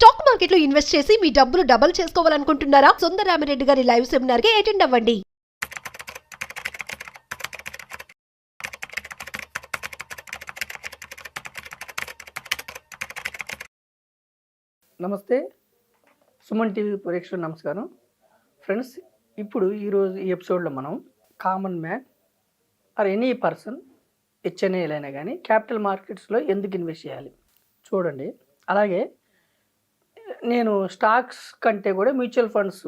Stock మార్కెట్లో invest చేసి మీ డబ్బులు డబుల్ చేసుకోవాలనుకుంటున్నారా? సుందరరామిరెడ్డి గారి లైవ్ సెమినార్ కి అటెండ్ అవ్వండి. నమస్తే, సుమన్ టీవీ ప్రేక్షకులకు నమస్కారం. ఫ్రెండ్స్, ఇప్పుడు ఈరోజు ఈ ఎపిసోడ్లో మనం common man or any person హెచ్ఎన్ఏలు అయినా కానీ క్యాపిటల్ మార్కెట్స్లో ఎందుకు ఇన్వెస్ట్ చేయాలి చూడండి. అలాగే నేను స్టాక్స్ కంటే కూడా mutual funds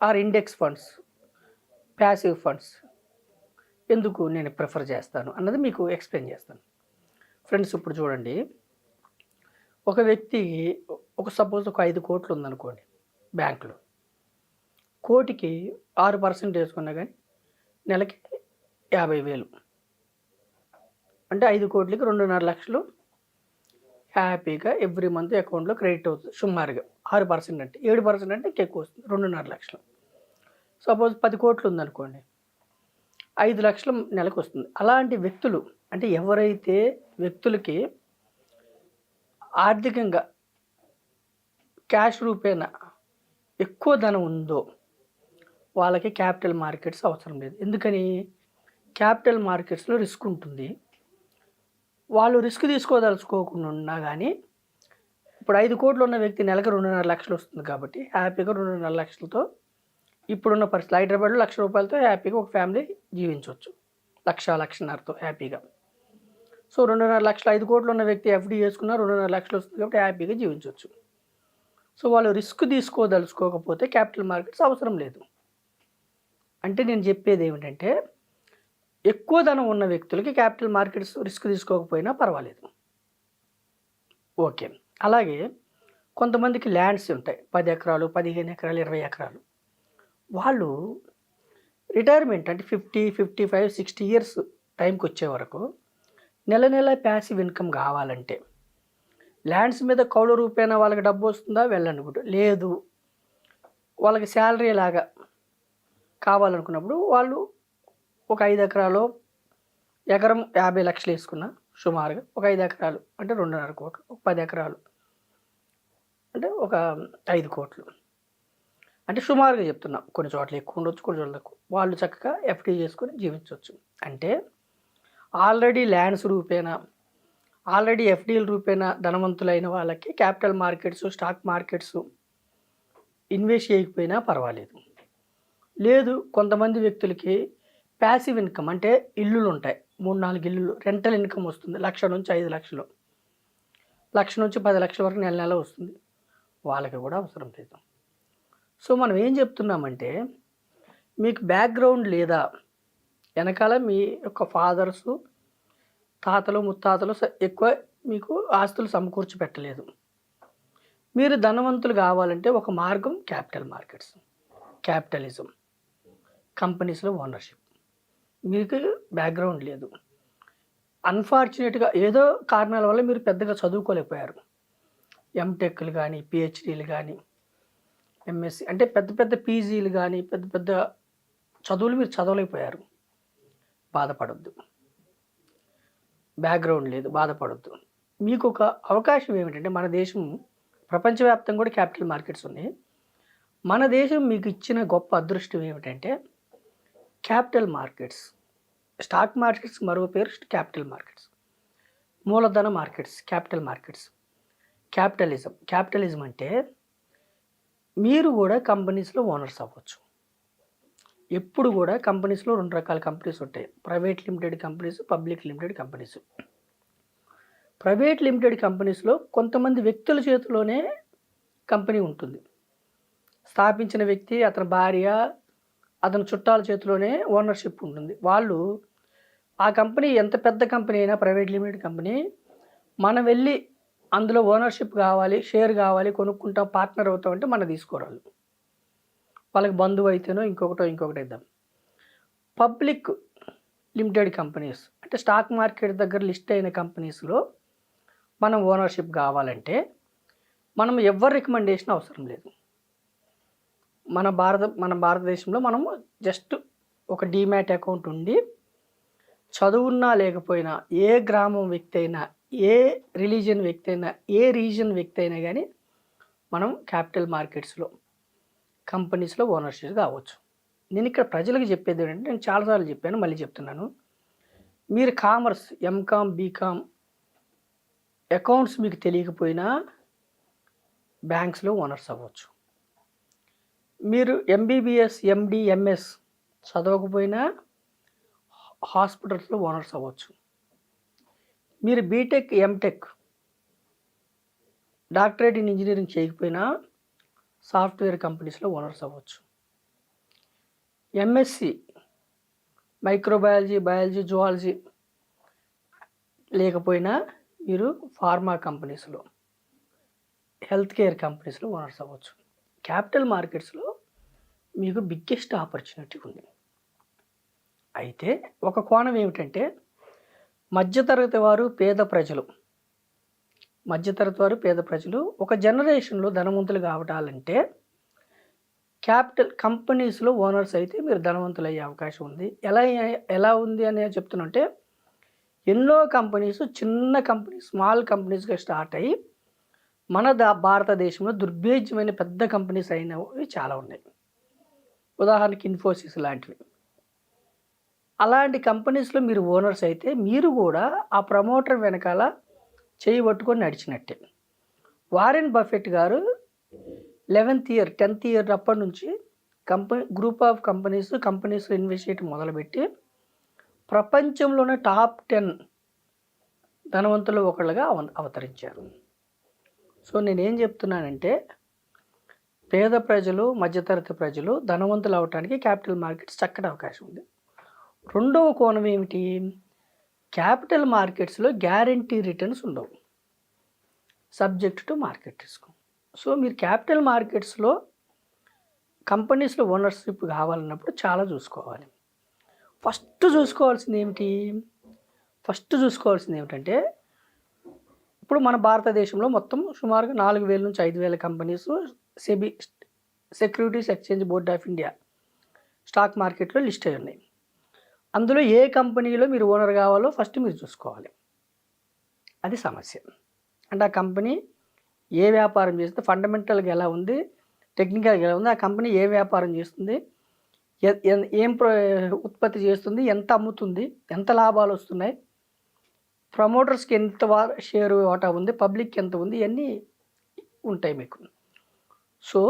are index funds, passive funds ఎందుకు నేను ప్రిఫర్ చేస్తాను అన్నది మీకు ఎక్స్ప్లెయిన్ చేస్తాను. ఫ్రెండ్స్, ఇప్పుడు చూడండి, ఒక వ్యక్తి సపోజ్ ఒక 5 కోట్లు ఉందనుకోండి బ్యాంకులో. కోటికి 6% వేసుకున్నా కానీ నెలకి 50,000 అంటే 5 కోట్లకి 2.5 లక్షలు హ్యాపీగా ఎవ్రీ మంత్ అకౌంట్లో క్రెడిట్ అవుతుంది. సుమారుగా 6% అంటే 7% అంటే ఇంకెక్కువ వస్తుంది, 2.5 లక్షలు. సపోజ్ 10 కోట్లు ఉందనుకోండి, 5 లక్షలు నెలకు వస్తుంది. అలాంటి వ్యక్తులు అంటే ఎవరైతే వ్యక్తులకి ఆర్థికంగా క్యాష్ రూపేణా ఎక్కువ ధనం ఉందో వాళ్ళకి క్యాపిటల్ మార్కెట్స్ అవసరం లేదు. ఎందుకని? క్యాపిటల్ మార్కెట్స్లో రిస్క్ ఉంటుంది. వాళ్ళు రిస్క్ తీసుకోదలుచుకోకుండా ఉన్నా కానీ ఇప్పుడు 5 కోట్లు ఉన్న వ్యక్తి నెలకు 2.5 లక్షలు వస్తుంది కాబట్టి హ్యాపీగా 2.5 లక్షలతో ఇప్పుడున్న పరిస్థితి హైదరాబాద్లో 1,00,000 రూపాయలతో హ్యాపీగా ఒక ఫ్యామిలీ జీవించవచ్చు. 1,00,000-1,50,000తో హ్యాపీగా. సో 2.5 లక్షలు 5 కోట్లు ఉన్న వ్యక్తి ఎఫ్డీ చేసుకున్న 2.5 లక్షలు వస్తుంది కాబట్టి హ్యాపీగా జీవించవచ్చు. సో వాళ్ళు రిస్క్ తీసుకోదలుచుకోకపోతే క్యాపిటల్ మార్కెట్స్ అవసరం లేదు. అంటే నేను చెప్పేది ఏమిటంటే, ఎక్కువ ధనం ఉన్న వ్యక్తులకి క్యాపిటల్ మార్కెట్స్ రిస్క్ తీసుకోకపోయినా పర్వాలేదు. ఓకే. అలాగే కొంతమందికి ల్యాండ్స్ ఉంటాయి, 10 ఎకరాలు, 15 ఎకరాలు, 20 ఎకరాలు. వాళ్ళు రిటైర్మెంట్ అంటే 50, 55, 60 ఇయర్స్ టైంకి వచ్చే వరకు నెల నెల ప్యాసివ్ ఇన్కమ్ కావాలంటే ల్యాండ్స్ మీద కౌలు రూపేణా వాళ్ళకి డబ్బు వస్తుందా? వెళ్ళనుకుంటా లేదు. వాళ్ళకి శాలరీ లాగా కావాలనుకున్నప్పుడు వాళ్ళు ఒక 5 ఎకరాలు, ఎకరం 50 లక్షలు వేసుకున్న సుమారుగా ఒక 5 ఎకరాలు అంటే 2.5 కోట్లు, ఒక 10 ఎకరాలు అంటే ఒక 5 కోట్లు అంటే సుమారుగా చెప్తున్నా. కొన్ని చోట్ల ఎక్కువ ఉండొచ్చు, కొన్ని చోట్ల తక్కువ. వాళ్ళు చక్కగా ఎఫ్డీ చేసుకొని జీవించవచ్చు. అంటే ఆల్రెడీ ల్యాండ్స్ రూపేణా, ఆల్రెడీ ఎఫ్డీల రూపేణా ధనవంతులైన వాళ్ళకి capital markets, stock markets invest చేయకపోయినా పర్వాలేదు. లేదు, కొంతమంది వ్యక్తులకి ప్యాసివ్ ఇన్కమ్ అంటే ఇల్లులు ఉంటాయి, 3-4 ఇల్లులు, రెంటల్ ఇన్కమ్ వస్తుంది. 1,00,000 నుంచి 5 లక్షలు, 1,00,000 నుంచి 10 లక్షల వరకు నెల నెల వస్తుంది. వాళ్ళకి కూడా అవసరం లేదు. సో మనం ఏం చెప్తున్నామంటే, మీకు బ్యాక్గ్రౌండ్ లేదా వెనకాల మీ యొక్క ఫాదర్సు, తాతలు, ముత్తాతలు ఎక్కువ మీకు ఆస్తులు సమకూర్చి పెట్టలేదు. మీరు ధనవంతులు కావాలంటే ఒక మార్గం క్యాపిటల్ మార్కెట్స్, క్యాపిటలిజం, కంపెనీస్లో ఓనర్షిప్. మీకు బ్యాక్గ్రౌండ్ లేదు, అన్ఫార్చునేట్గా ఏదో కారణాల వల్ల మీరు పెద్దగా చదువుకోలేకపోయారు. ఎంటెక్లు కానీ, పిహెచ్డీలు కానీ, ఎంఎస్సి అంటే పెద్ద పెద్ద పీజీలు కానీ, పెద్ద పెద్ద చదువులు మీరు చదవలేకపోయారు. బాధపడొద్దు. బ్యాక్గ్రౌండ్ లేదు, బాధపడొద్దు. మీకు ఒక అవకాశం ఏమిటంటే, మన దేశం ప్రపంచవ్యాప్తంగా కూడా క్యాపిటల్ మార్కెట్స్ ఉన్నాయి. మన దేశం మీకు ఇచ్చిన గొప్ప అదృష్టం ఏమిటంటే క్యాపిటల్ మార్కెట్స్. స్టాక్ మార్కెట్స్ మరో పేరు క్యాపిటల్ మార్కెట్స్, మూలధన మార్కెట్స్, క్యాపిటల్ మార్కెట్స్. క్యాపిటలిజం అంటే మీరు కూడా కంపెనీస్లో ఓనర్స్ అవ్వచ్చు. ఎప్పుడు కూడా కంపెనీస్లో 2 రకాల కంపెనీస్ ఉంటాయి, private limited companies, public limited companies. Private limited కంపెనీస్లో కొంతమంది వ్యక్తుల చేతిలోనే కంపెనీ ఉంటుంది. స్థాపించిన వ్యక్తి, అతని భార్య, అతని చుట్టాల చేతిలోనే ఓనర్షిప్ ఉంటుంది. వాళ్ళు ఆ కంపెనీ ఎంత పెద్ద కంపెనీ అయినా, ప్రైవేట్ లిమిటెడ్ కంపెనీ, మనం వెళ్ళి అందులో ఓనర్షిప్ కావాలి, షేర్ కావాలి, కొనుక్కుంటాం, పార్ట్నర్ అవుతాం అంటే మనం తీసుకోరాళ్ళు. వాళ్ళకి బంధువు అయితేనో ఇంకొకటి ఇద్దాం. పబ్లిక్ లిమిటెడ్ కంపెనీస్ అంటే స్టాక్ మార్కెట్ దగ్గర లిస్ట్ అయిన కంపెనీస్లో మనం ఓనర్షిప్ కావాలంటే మనం ఎవరి రికమెండేషన్ అవసరం లేదు. మన భారతదేశంలో మనము జస్ట్ ఒక డీమ్యాట్ అకౌంట్ ఉండి, చదువున్నా లేకపోయినా, ఏ గ్రామం వ్యక్తి అయినా, ఏ రిలీజియన్ వ్యక్తి అయినా, ఏ రీజన్ వ్యక్తి అయినా కానీ మనం క్యాపిటల్ మార్కెట్స్లో కంపెనీస్లో ఓనర్షిప్ కావచ్చు. నేను ఇక్కడ ప్రజలకు చెప్పేది ఏంటంటే, నేను చాలాసార్లు చెప్పాను, మళ్ళీ చెప్తున్నాను. మీరు కామర్స్, ఎంకామ్, బీకామ్, అకౌంట్స్ మీకు తెలియకపోయినా బ్యాంక్స్లో ఓనర్స్ అవ్వచ్చు. మీరు ఎంబీబీఎస్, ఎండి, ఎంఎస్ చదవకపోయినా హాస్పిటల్స్లో ఓనర్స్ అవ్వచ్చు. మీరు BTech, MTech, doctorate in engineering చేయకపోయినా సాఫ్ట్వేర్ కంపెనీస్లో ఓనర్స్ అవ్వచ్చు. ఎంఎస్సి మైక్రోబయాలజీ, బయాలజీ, జువాలజీ లేకపోయినా మీరు ఫార్మా కంపెనీస్లో, హెల్త్ కేర్ కంపెనీస్లో ఓనర్స్ అవ్వచ్చు. క్యాపిటల్ మార్కెట్స్లో మీకు బిగ్గెస్ట్ ఆపర్చునిటీ ఉంది. అయితే ఒక కోణం ఏమిటంటే, మధ్యతరగతి వారు, పేద ప్రజలు ఒక జనరేషన్లో ధనవంతులు కావటాలంటే క్యాపిటల్ కంపెనీస్లో ఓనర్స్ అయితే మీరు ధనవంతులు అయ్యే అవకాశం ఉంది. ఎలా ఉంది అని చెప్తున్నంటే, ఎన్నో కంపెనీస్ చిన్న కంపెనీ, స్మాల్ కంపెనీస్గా స్టార్ట్ అయ్యి మన భారతదేశంలో దుర్భేద్యమైన పెద్ద కంపెనీస్ అయినవి చాలా ఉన్నాయి. ఉదాహరణకి ఇన్ఫోసిస్ లాంటివి. అలాంటి కంపెనీస్లో మీరు ఓనర్స్ అయితే మీరు కూడా ఆ ప్రమోటర్ వెనకాల చేయి పట్టుకొని నడిచినట్టే. వారెన్ బఫెట్ గారు 10th ఇయర్ అప్పటి నుంచి గ్రూప్ ఆఫ్ కంపెనీస్లో ఇన్వెస్ట్ చేయడం మొదలుపెట్టి ప్రపంచంలోనే టాప్ 10 ధనవంతులు ఒకళ్ళుగా అవతరించారు. సో నేనేం చెప్తున్నానంటే, పేద ప్రజలు, మధ్యతరగతి ప్రజలు ధనవంతులు అవడానికి క్యాపిటల్ మార్కెట్స్ చక్కటి అవకాశం ఉంది. రెండవ కోణం ఏమిటి? క్యాపిటల్ మార్కెట్స్లో గ్యారంటీ రిటర్న్స్ ఉండవు, subject to market risk. So మీరు క్యాపిటల్ మార్కెట్స్లో కంపెనీస్లో ఓనర్షిప్ కావాలన్నప్పుడు చాలా చూసుకోవాలి. ఫస్ట్ చూసుకోవాల్సింది ఏమిటంటే, ఇప్పుడు మన భారతదేశంలో మొత్తం సుమారుగా 4,000 నుంచి 5,000 companies SEBI, securities exchange board of India stock మార్కెట్లో లిస్ట్ అయి ఉన్నాయి. అందులో ఏ కంపెనీలో మీరు ఓనర్ కావాలో ఫస్ట్ మీరు చూసుకోవాలి. అది సమస్య. అంటే ఆ కంపెనీ ఏ వ్యాపారం చేస్తుంది, ఫండమెంటల్గా ఎలా ఉంది, టెక్నికల్గా ఎలా ఉంది, ఆ కంపెనీ ఏ వ్యాపారం చేస్తుంది, ఏం ఉత్పత్తి చేస్తుంది, ఎంత అమ్ముతుంది, ఎంత లాభాలు వస్తున్నాయి, ప్రమోటర్స్కి ఎంత షేర్ వాటా ఉంది, పబ్లిక్కి ఎంత ఉంది, ఇవన్నీ ఉంటాయి మీకు. సో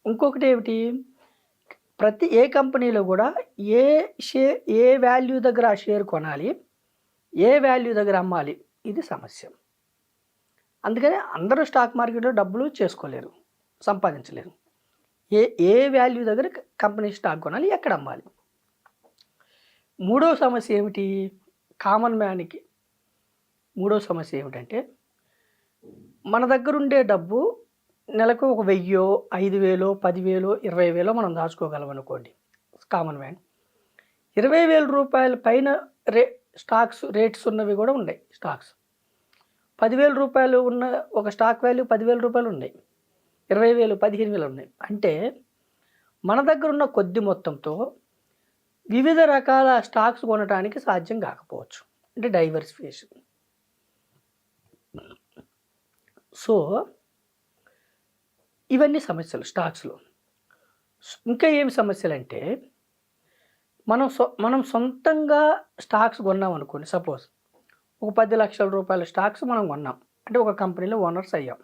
ఇంకొకటి ఏమిటి, ఏ కంపెనీలో కూడా ఏ వాల్యూ దగ్గర ఆ షేర్ కొనాలి, ఏ వాల్యూ దగ్గర అమ్మాలి, ఇది సమస్య. అందుకని అందరూ స్టాక్ మార్కెట్లో డబ్బులు చేసుకోలేరు, సంపాదించలేరు. ఏ వాల్యూ దగ్గర కంపెనీ స్టాక్ కొనాలి, ఎక్కడ అమ్మాలి. మూడో సమస్య ఏమిటి, కామన్ మ్యాన్కి మూడో సమస్య ఏమిటంటే, మన దగ్గర ఉండే డబ్బు నెలకు 1,000, 5,000, 10,000, 20,000 మనం దాచుకోగలం అనుకోండి. కామన్ మ్యాన్ 20,000 రూపాయల పైన స్టాక్స్ రేట్స్ ఉన్నవి కూడా ఉన్నాయి. స్టాక్స్ 10,000 రూపాయలు ఉన్న ఒక స్టాక్ వాల్యూ 10,000 రూపాయలు ఉన్నాయి, 20,000, 15,000 ఉన్నాయి. అంటే మన దగ్గర ఉన్న కొద్ది మొత్తంతో వివిధ రకాల స్టాక్స్ కొనడానికి సాధ్యం కాకపోవచ్చు. అంటే డైవర్సిఫికేషన్. సో ఇవన్నీ సమస్యలు స్టాక్స్లో. ఇంకా ఏమి సమస్యలు అంటే, మనం సొంతంగా స్టాక్స్ కొన్నాం అనుకోండి. సపోజ్ ఒక 10 లక్షల రూపాయల స్టాక్స్ మనం కొన్నాం అంటే ఒక కంపెనీలో ఓనర్స్ అయ్యాం.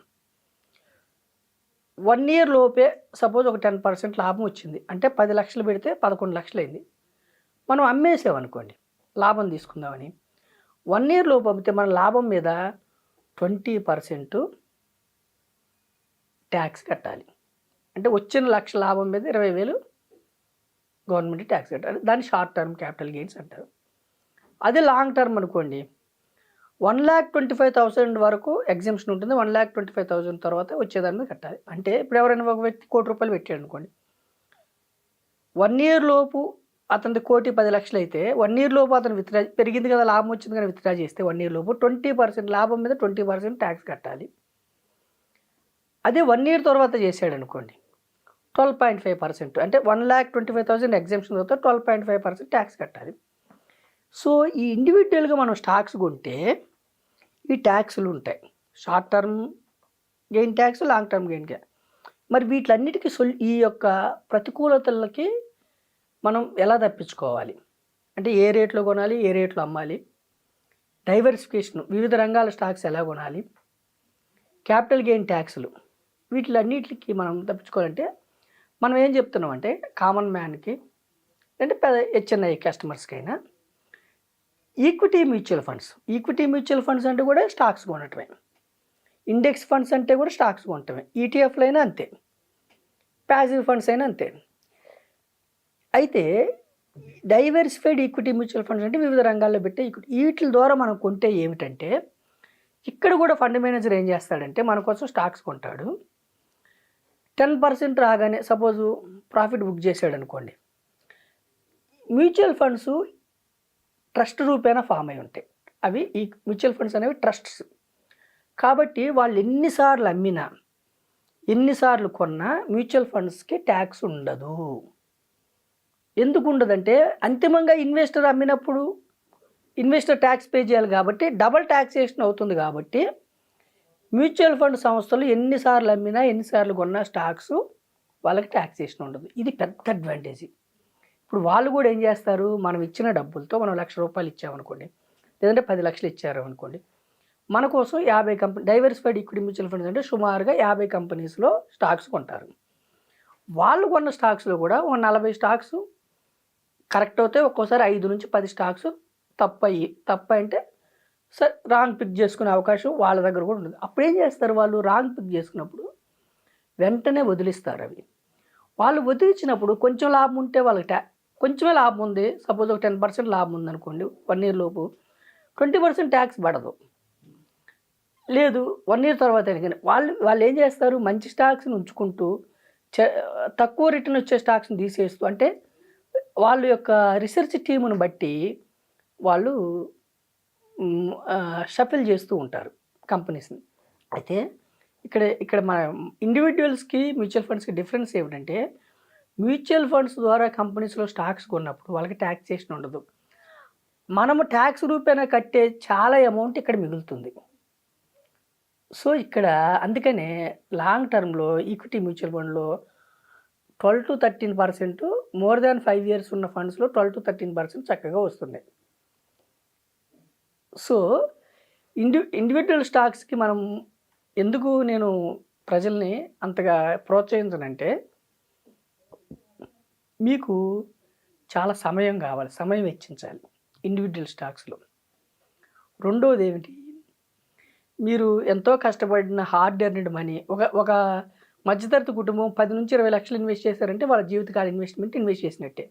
1 year లోపే సపోజ్ ఒక 10% లాభం వచ్చింది అంటే 10 లక్షలు పెడితే 11 లక్షలు అయింది. మనం అమ్మేసామనుకోండి లాభం తీసుకుందామని. 1 year లోపు అమ్మితే మన లాభం మీద 20% ట్యాక్స్ కట్టాలి. అంటే వచ్చిన 1,00,000 లాభం మీద 20,000 గవర్నమెంట్ ట్యాక్స్ కట్టాలి. దాన్ని షార్ట్ టర్మ్ క్యాపిటల్ గెయిన్స్ అంటారు. అదే లాంగ్ టర్మ్ అనుకోండి, 1,25,000 వరకు ఎగ్జామ్షన్ ఉంటుంది. 1,25,000 తర్వాత వచ్చేదాని మీద కట్టాలి. అంటే ఇప్పుడు ఎవరైనా ఒక వ్యక్తి ₹1,00,00,000 పెట్టాడు అనుకోండి, 1 year లోపు అతనిది 1,10,00,000 అయితే 1 year లోపు అతను విత్డ్రా పెరిగింది కదా, లాభం వచ్చింది కానీ విత్డ్రా చేస్తే 1 year లోపు 20% లాభం మీద 20% ట్యాక్స్ కట్టాలి. అదే 1 year తర్వాత చేశాడు అనుకోండి 12.5%, అంటే 1,25,000 ఎగ్జామ్షన్ తర్వాత 12.5% ట్యాక్స్ కట్టాలి. సో ఈ ఇండివిజువల్గా మనం స్టాక్స్ కొంటే ఈ ట్యాక్స్లు ఉంటాయి. Short term gain tax, long term గెయిన్‌కే. మరి వీటిలన్నిటికి ఈ యొక్క ప్రతికూలతలకి మనం ఎలా తప్పించుకోవాలి? అంటే ఏ రేట్‌లో కొనాలి? ఏ రేట్‌లో అమ్మాలి? డైవర్సిఫికేషన్ వివిధ రంగాల స్టాక్స్ ఎలా కొనాలి? క్యాపిటల్ గెయిన్ ట్యాక్స్‌లు వీటిలన్నిటికి మనం తప్పించుకోవాలంటే మనం ఏం చెప్తున్నామంటే కామన్ మ్యాన్‌కి అంటే హెచ్ఎన్ఐ కస్టమర్స్‌కైనా ఈక్విటీ మ్యూచువల్ ఫండ్స్ అంటే కూడా స్టాక్స్ కొనటమే. ఇండెక్స్ ఫండ్స్ అంటే కూడా స్టాక్స్ కొనటమే. ఈటీఎఫ్లు అయినా అంతే, ప్యాసివ్ ఫండ్స్ అయినా అంతే. అయితే డైవర్సిఫైడ్ ఈక్విటీ మ్యూచువల్ ఫండ్స్ అంటే వివిధ రంగాల్లో పెట్టే ఈక్విటీ. వీటి ద్వారా మనం కొంటే ఏమిటంటే ఇక్కడ కూడా ఫండ్ మేనేజర్ ఏం చేస్తాడంటే మన కోసం స్టాక్స్ కొంటాడు. 10% రాగానే సపోజు ప్రాఫిట్ బుక్ చేశాడు అనుకోండి, మ్యూచువల్ ఫండ్స్ ట్రస్ట్ రూపేణా ఫామ్ అయి ఉంటాయి. అవి ఈ మ్యూచువల్ ఫండ్స్ అనేవి ట్రస్ట్స్ కాబట్టి వాళ్ళు ఎన్నిసార్లు అమ్మినా ఎన్నిసార్లు కొన్నా మ్యూచువల్ ఫండ్స్కి ట్యాక్స్ ఉండదు. ఎందుకు ఉండదంటే అంతిమంగా ఇన్వెస్టర్ అమ్మినప్పుడు ఇన్వెస్టర్ ట్యాక్స్ పే చేయాలి కాబట్టి డబల్ ట్యాక్సేషన్ అవుతుంది. కాబట్టి మ్యూచువల్ ఫండ్ సంస్థలు ఎన్నిసార్లు అమ్మినా ఎన్నిసార్లు కొన్నా స్టాక్స్ వాళ్ళకి ట్యాక్సేషన్ ఉండదు. ఇది పెద్ద అడ్వాంటేజ్. ఇప్పుడు వాళ్ళు కూడా ఏం చేస్తారు, మనం ఇచ్చిన డబ్బులతో మనం ₹1,00,000 ఇచ్చామనుకోండి, లేదంటే 10 లక్షలు ఇచ్చారు అనుకోండి, మన కోసం 50 company diversified equity mutual funds అంటే సుమారుగా 50 కంపెనీస్లో స్టాక్స్ కొంటారు. వాళ్ళు కొన్న స్టాక్స్లో కూడా ఒక 40 స్టాక్స్ కరెక్ట్ అవుతాయి, ఒక్కోసారి 5 నుంచి 10 స్టాక్స్ తప్పు అంటే సరే రాంగ్ పిక్ చేసుకునే అవకాశం వాళ్ళ దగ్గర కూడా ఉంటుంది. అప్పుడు ఏం చేస్తారు, వాళ్ళు రాంగ్ పిక్ చేసుకున్నప్పుడు వెంటనే వదిలిస్తారు. అవి వాళ్ళు వదిలించినప్పుడు కొంచెం లాభం ఉంటే వాళ్ళకి కొంచెమే లాభం ఉంది, సపోజ్ ఒక 10% లాభం ఉందనుకోండి, 1 ఇయర్ లోపు 20% ట్యాక్స్ పడదు. లేదు 1 ఇయర్ తర్వాత కానీ వాళ్ళు ఏం చేస్తారు, మంచి స్టాక్స్ని ఉంచుకుంటూ తక్కువ రిటర్న్ వచ్చే స్టాక్స్ని తీసేస్తూ, అంటే వాళ్ళ యొక్క రీసెర్చ్ టీమును బట్టి వాళ్ళు షఫిల్ చేస్తూ ఉంటారు కంపెనీస్ని. అయితే ఇక్కడ మన ఇండివిజువల్స్కి మ్యూచువల్ ఫండ్స్కి డిఫరెన్స్ ఏమిటంటే మ్యూచువల్ ఫండ్స్ ద్వారా కంపెనీస్లో స్టాక్స్ కొన్నప్పుడు వాళ్ళకి ట్యాక్సేషన్ ఉండదు. మనము ట్యాక్స్ రూపేణా కట్టే చాలా అమౌంట్ ఇక్కడ మిగులుతుంది. సో ఇక్కడ అందుకనే లాంగ్ టర్మ్లో ఈక్విటీ మ్యూచువల్ ఫండ్లో 12 to 13%, మోర్ దాన్ 5 years ఉన్న ఫండ్స్లో 12 to 13% చక్కగా వస్తున్నాయి. సో ఇండివిజువల్ స్టాక్స్కి మనం ఎందుకు నేను ప్రజల్ని అంతగా ప్రోత్సహించనంటే మీకు చాలా సమయం కావాలి, సమయం వెచ్చించాలి ఇండివిజువల్ స్టాక్స్లో. రెండోది ఏమిటి, మీరు ఎంతో కష్టపడిన హార్డ్ ఎర్న్డ్ మనీ ఒక మధ్యతరగతి కుటుంబం 10 నుంచి 20 లక్షలు ఇన్వెస్ట్ చేశారంటే వాళ్ళ జీవితకాల ఇన్వెస్ట్ చేసినట్టే.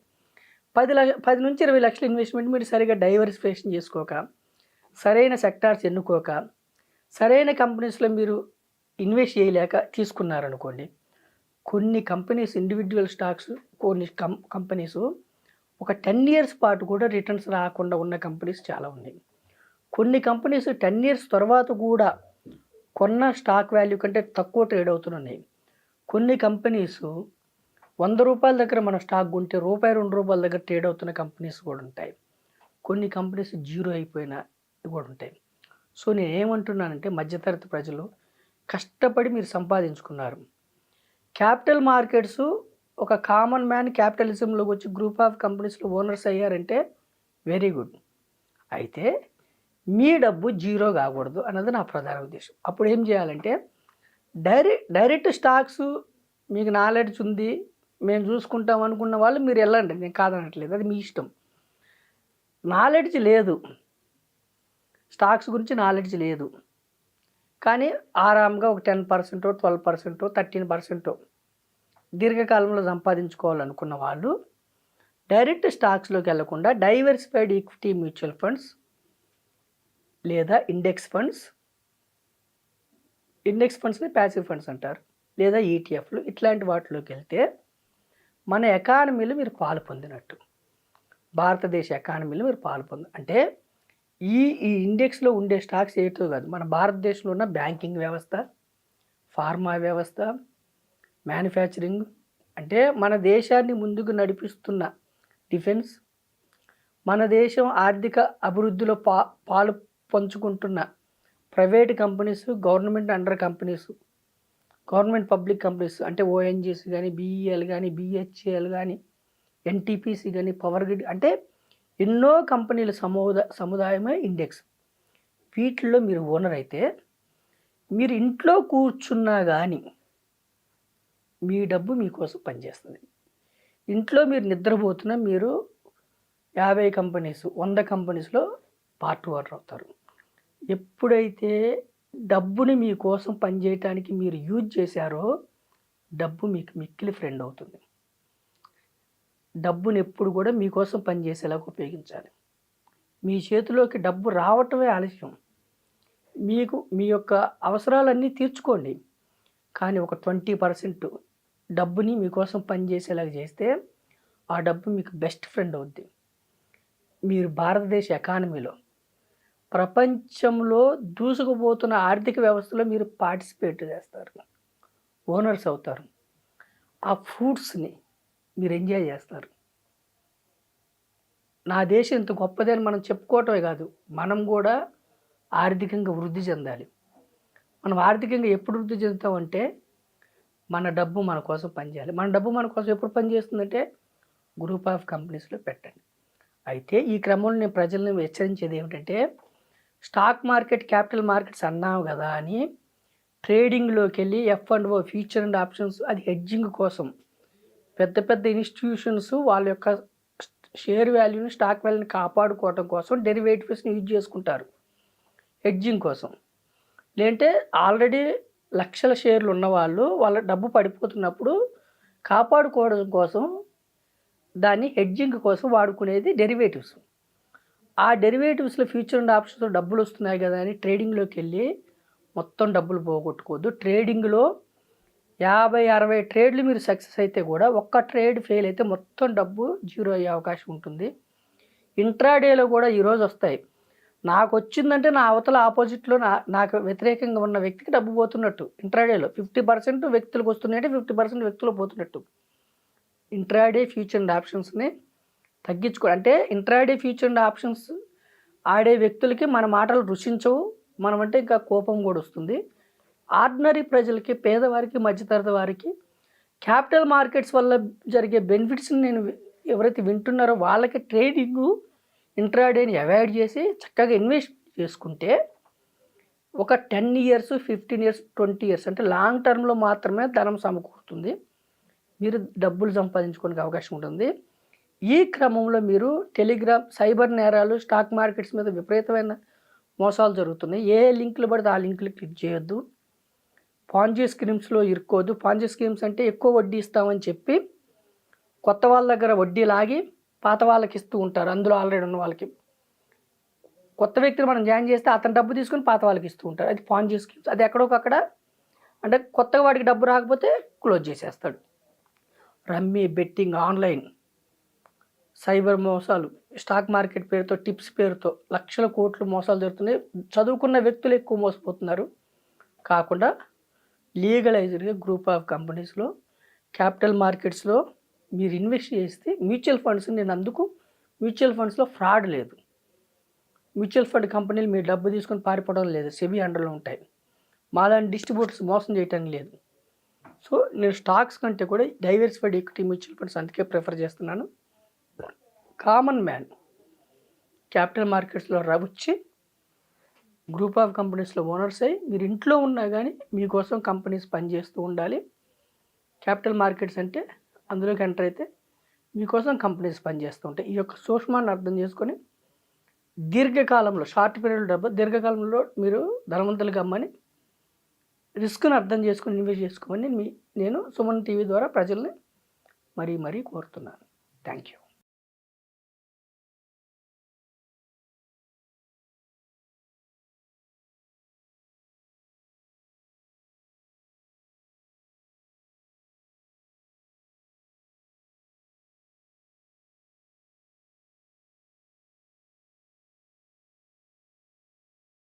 10 నుంచి 20 లక్షల ఇన్వెస్ట్మెంట్ మీరు సరిగా డైవర్సిఫికేషన్ చేసుకోక, సరైన సెక్టార్స్ ఎన్నుకోక, సరైన కంపెనీస్లో మీరు ఇన్వెస్ట్ చేయలేక తీసుకున్నారనుకోండి, కొన్ని కంపెనీస్ ఇండివిజువల్ స్టాక్స్ కొన్ని కంపెనీస్ ఒక 10 years పాటు కూడా రిటర్న్స్ రాకుండా ఉన్న కంపెనీస్ చాలా ఉన్నాయి. కొన్ని కంపెనీస్ 10 years తర్వాత కూడా కొన్న స్టాక్ వాల్యూ కంటే తక్కువ ట్రేడ్ అవుతున్నాయి. కొన్ని కంపెనీస్ ₹100 దగ్గర మన స్టాక్ కొంటే ₹2 దగ్గర ట్రేడ్ అవుతున్న కంపెనీస్ కూడా ఉంటాయి. కొన్ని కంపెనీస్ జీరో అయిపోయిన కూడా ఉంటాయి. సో నేను ఏమంటున్నానంటే మధ్యతరగతి ప్రజలు కష్టపడి మీరు సంపాదించుకున్నారు. క్యాపిటల్ మార్కెట్స్ ఒక కామన్ మ్యాన్ క్యాపిటలిజంలోకి వచ్చి గ్రూప్ ఆఫ్ కంపెనీస్లో ఓనర్స్ అయ్యారంటే వెరీ గుడ్. అయితే మీ డబ్బు జీరో కాకూడదు అన్నది నా ప్రధాన ఉద్దేశం. అప్పుడు ఏం చేయాలంటే డైరెక్ట్ స్టాక్స్ మీకు నాలెడ్జ్ ఉంది, మేము చూసుకుంటాం అనుకున్న వాళ్ళు మీరు వెళ్ళండి, నేను కాదనట్లేదు, అది మీ ఇష్టం. నాలెడ్జ్ లేదు, స్టాక్స్ గురించి నాలెడ్జ్ లేదు, కానీ ఆరాంగా ఒక 10%, 12%, 13% దీర్ఘకాలంలో సంపాదించుకోవాలనుకున్న వాళ్ళు డైరెక్ట్ స్టాక్స్లోకి వెళ్లకుండా డైవర్సిఫైడ్ ఈక్విటీ మ్యూచువల్ ఫండ్స్ లేదా ఇండెక్స్ ఫండ్స్ని ప్యాసివ్ ఫండ్స్ అంటారు, లేదా ఈటీఎఫ్లు, ఇట్లాంటి వాటిలోకి వెళ్తే మన ఎకానమీలో మీరు పాలు పొందినట్టు. భారతదేశ ఎకానమీలో మీరు పాలు అంటే ఈ ఇండెక్స్లో ఉండే స్టాక్స్ ఏటో కాదు, మన భారతదేశంలో ఉన్న బ్యాంకింగ్ వ్యవస్థ, ఫార్మా వ్యవస్థ, మ్యానుఫ్యాక్చరింగ్, అంటే మన దేశాన్ని ముందుకు నడిపిస్తున్న డిఫెన్స్, మన దేశం ఆర్థిక అభివృద్ధిలో పాలు పంచుకుంటున్న private companies, government under companies, government public companies అంటే ఓఎన్జీసీ కానీ, బీఈఎల్ కానీ, బీహెచ్ఏఎల్ కానీ, ఎన్టీపీసీ కానీ, పవర్ గ్రిడ్ అంటే ఎన్నో కంపెనీల సముదాయమే ఇండెక్స్. వీటిల్లో మీరు ఓనర్ అయితే మీరు ఇంట్లో కూర్చున్నా కానీ మీ డబ్బు మీకోసం పనిచేస్తుంది. ఇంట్లో మీరు నిద్రపోతున్నా మీరు 50 కంపెనీస్ 100 కంపెనీస్లో పార్ట్ ఓనర్ అవుతారు. ఎప్పుడైతే డబ్బుని మీకోసం పనిచేయటానికి మీరు యూజ్ చేశారో డబ్బు మీకు మిక్కిలి ఫ్రెండ్ అవుతుంది. డబ్బుని ఎప్పుడు కూడా మీకోసం పనిచేసేలాగా ఉపయోగించాలి. మీ చేతిలోకి డబ్బు రావటమే ఆలస్యం. మీకు మీ యొక్క అవసరాలన్నీ తీర్చుకోండి, కానీ ఒక 20% డబ్బుని మీకోసం పనిచేసేలాగా చేస్తే ఆ డబ్బు మీకు బెస్ట్ ఫ్రెండ్ అవుద్ది. మీరు భారతదేశ ఎకానమీలో ప్రపంచంలో దూసుకుపోతున్న ఆర్థిక వ్యవస్థలో మీరు పార్టిసిపేట్ చేస్తారు, ఓనర్స్ అవుతారు. ఆ ఫుడ్స్ని మీరు ఎంజాయ్ చేస్తారు. నా దేశం ఇంత గొప్పదని మనం చెప్పుకోవటమే కాదు, మనం కూడా ఆర్థికంగా వృద్ధి చెందాలి. మనం ఆర్థికంగా ఎప్పుడు వృద్ధి చెందుతామంటే మన డబ్బు మన కోసం పనిచేయాలి. మన డబ్బు మన కోసం ఎప్పుడు పనిచేస్తుందంటే గ్రూప్ ఆఫ్ కంపెనీస్లో పెట్టండి. అయితే ఈ క్రమంలో నేను ప్రజలను హెచ్చరించేది ఏమిటంటే, స్టాక్ మార్కెట్, క్యాపిటల్ మార్కెట్స్ అన్నావు కదా అని ట్రేడింగ్లోకి వెళ్ళి F&O ఫ్యూచర్ అండ్ ఆప్షన్స్ అది హెడ్జింగ్ కోసం పెద్ద పెద్ద ఇన్స్టిట్యూషన్స్ వాళ్ళ యొక్క షేర్ వాల్యూని, స్టాక్ వాల్యూని కాపాడుకోవడం కోసం డెరివేటివ్స్ని యూజ్ చేసుకుంటారు హెడ్జింగ్ కోసం. లేదంటే ఆల్రెడీ లక్షల షేర్లు ఉన్నవాళ్ళు వాళ్ళ డబ్బు పడిపోతున్నప్పుడు కాపాడుకోవడం కోసం దాన్ని హెడ్జింగ్ కోసం వాడుకునేది డెరివేటివ్స్. ఆ డెరివేటివ్స్లో ఫ్యూచర్ అండ్ ఆప్షన్స్లో డబ్బులు వస్తున్నాయి కదా అని ట్రేడింగ్లోకి వెళ్ళి మొత్తం డబ్బులు పోగొట్టుకోవద్దు. ట్రేడింగ్లో 50-60 ట్రేడ్లు మీరు సక్సెస్ అయితే కూడా ఒక్క ట్రేడ్ ఫెయిల్ అయితే మొత్తం డబ్బు జీరో అయ్యే అవకాశం ఉంటుంది. ఇంట్రాడేలో కూడా ఈరోజు వస్తాయి. నాకు వచ్చిందంటే నా అవతల ఆపోజిట్లో నాకు వ్యతిరేకంగా ఉన్న వ్యక్తికి డబ్బు పోతున్నట్టు. ఇంట్రాడేలో 50% వ్యక్తులకు వస్తున్నాయంటే 50% వ్యక్తులు పోతున్నట్టు. ఇంట్రాడే ఫ్యూచర్ అండ్ ఆప్షన్స్ని అంటే ఇంట్రాడే ఫ్యూచర్ అండ్ ఆప్షన్స్ ఆడే వ్యక్తులకి మన మాటలు రుచించవు, మనమంటే ఇంకా కోపం కూడా వస్తుంది. ఆర్డినరీ ప్రజలకి, పేదవారికి, మధ్యతరగతి వారికి క్యాపిటల్ మార్కెట్స్ వల్ల జరిగే బెనిఫిట్స్ని నేను ఎవరైతే వింటున్నారో వాళ్ళకి ట్రేడింగు, ఇంట్రాడేని అవాయిడ్ చేసి చక్కగా ఇన్వెస్ట్ చేసుకుంటే ఒక 10 years, 15 years, 20 years అంటే లాంగ్ టర్మ్లో మాత్రమే ధనం సమకూరుతుంది. మీరు డబ్బులు సంపాదించుకోవడానికి అవకాశం ఉంటుంది. ఈ క్రమంలో మీరు టెలిగ్రామ్, సైబర్ నేరాలు, స్టాక్ మార్కెట్స్ మీద విపరీతమైన మోసాలు జరుగుతున్నాయి. ఏ లింకులు పడితే ఆ లింకులు క్లిక్ చేయొద్దు. పాంజీ స్కీమ్స్లో ఇరుక్కోవద్దు. పాంజీ స్కీమ్స్ అంటే ఎక్కువ వడ్డీ ఇస్తామని చెప్పి కొత్త వాళ్ళ దగ్గర వడ్డీ లాగి పాత వాళ్ళకి ఇస్తూ ఉంటారు. అందులో ఆల్రెడీ ఉన్న వాళ్ళకి కొత్త వ్యక్తిని మనం జాయిన్ చేస్తే అతను డబ్బు తీసుకొని పాత వాళ్ళకి ఇస్తూ ఉంటారు. అది పాంజీ స్కీమ్స్. అది ఎక్కడొకక్కడ అంటే కొత్తగా వాడికి డబ్బు రాకపోతే క్లోజ్ చేసేస్తాడు. రమ్మీ, బెట్టింగ్, ఆన్లైన్, సైబర్ మోసాలు, స్టాక్ మార్కెట్ పేరుతో, టిప్స్ పేరుతో లక్షల కోట్లు మోసాలు జరుగుతున్నాయి. చదువుకున్న వ్యక్తులు ఎక్కువ మోసపోతున్నారు. కాకుండా లీగలైజ్డ్గా గ్రూప్ ఆఫ్ కంపెనీస్లో, క్యాపిటల్ మార్కెట్స్లో మీరు ఇన్వెస్ట్ చేస్తే మ్యూచువల్ ఫండ్స్, నేను అందుకు మ్యూచువల్ ఫండ్స్లో ఫ్రాడ్ లేదు. మ్యూచువల్ ఫండ్ కంపెనీలు మీరు డబ్బు తీసుకొని పారిపోవడం లేదు, సెబీ అండర్లో ఉంటాయి. మాలాంటి డిస్ట్రిబ్యూటర్స్ మోసం చేయటం లేదు. సో నేను స్టాక్స్ కంటే కూడా డైవర్సిఫైడ్ ఈక్విటీ మ్యూచువల్ ఫండ్స్ అందుకే ప్రిఫర్ చేస్తున్నాను. కామన్ మ్యాన్ క్యాపిటల్ మార్కెట్స్లో వచ్చి గ్రూప్ ఆఫ్ కంపెనీస్లో ఓనర్స్ అయ్యి మీరు ఇంట్లో ఉన్నా కానీ మీకోసం కంపెనీస్ పనిచేస్తూ ఉండాలి. క్యాపిటల్ మార్కెట్స్ అంటే అందులోకి ఎంటర్ అయితే మీకోసం కంపెనీస్ పనిచేస్తూ ఉంటాయి. ఈ యొక్క సూక్ష్మాన్ని అర్థం చేసుకొని దీర్ఘకాలంలో, షార్ట్ పీరియడ్ డబ్బు దీర్ఘకాలంలో మీరు ధనవంతులుగా అమ్మని రిస్క్ను అర్థం చేసుకుని ఇన్వెస్ట్ చేసుకోమని నేను సుమన్ టీవీ ద్వారా ప్రజల్ని మరీ కోరుతున్నాను. Thank you.